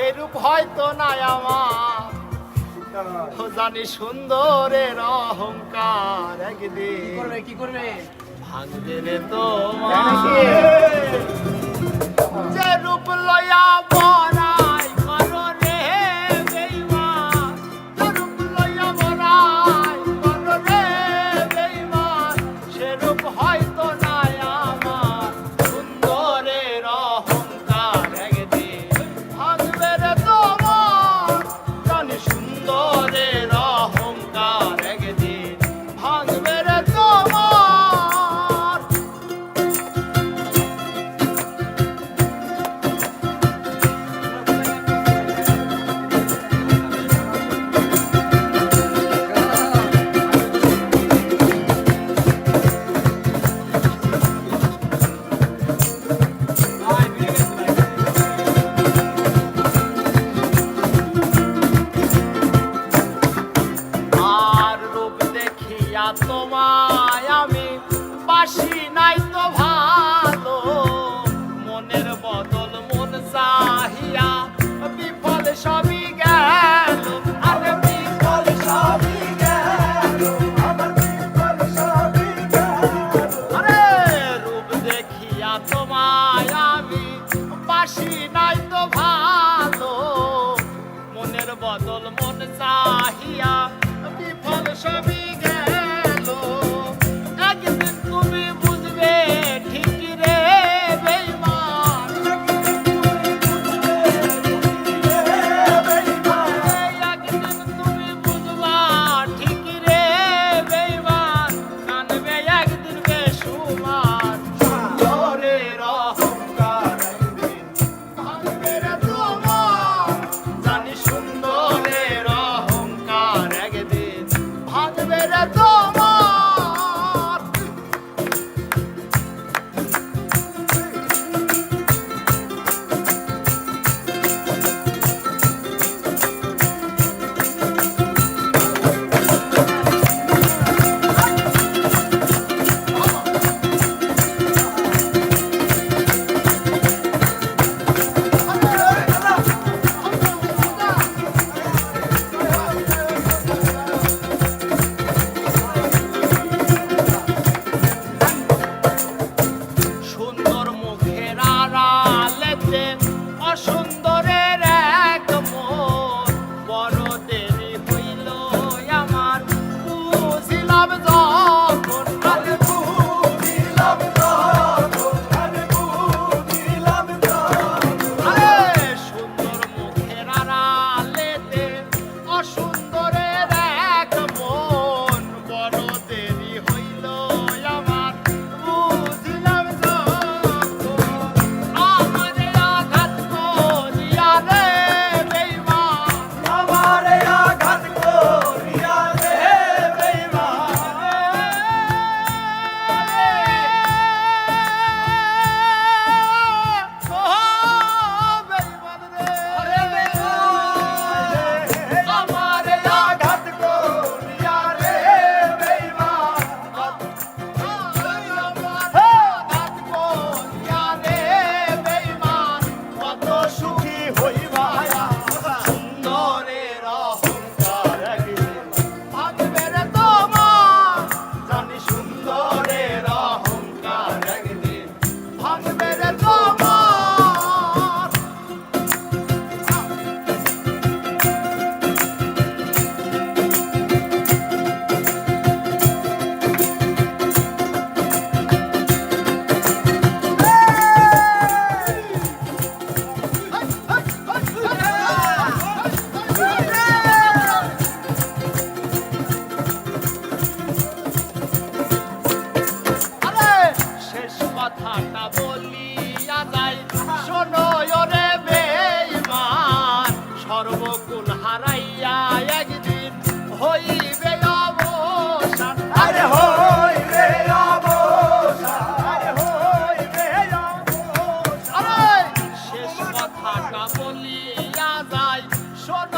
সেরূপ হয়তো নাই আমার জানি সুন্দরের অহংকার একদিন কি করবে ভাঙবে রে তোমার যে রূপ লয়া বড়াই করো রে বেঈমান যে রূপ লয়া বড়াই করো রে বেঈমান সেরূপ হয়তো নাই আমার সুন্দরের অহংকার একদিন ভাঙবে রে তোমার জানি সুন্দরের অহংকার একদিন ভাঙবে রে তোমার তোমায় আমি বাসি নাই তো ভালো মনের বদল মন চাহিয়া বিফল সবই গেল আরে বিফল সবই গেল আমার বিফল সবই গেল আরে রূপ দেখিয়া তোমায় আমি বাসি নাই তো ভালো মনের বদল মন চাহিয়া বিফল সবই অসুন্দরের এক মন বড় দেরি হইল আমার বুঝিলাম যখন আরে বুঝিলাম যখন আরে বুঝিলাম যখন আরে সুন্দর মুখের আড়ালেতে অসুন্দরের এক মন বড় দেরি হইল আমার বুঝিলাম কথাটা বলিয়া যাই শোনো রে বেঈমান সর্বকুল হারাইয়া একদিন হইবে অবসান আরে হইবে অবসান আরে হইবে অবসান আরে শেষ কথাটা বলিয়া যাই শোনো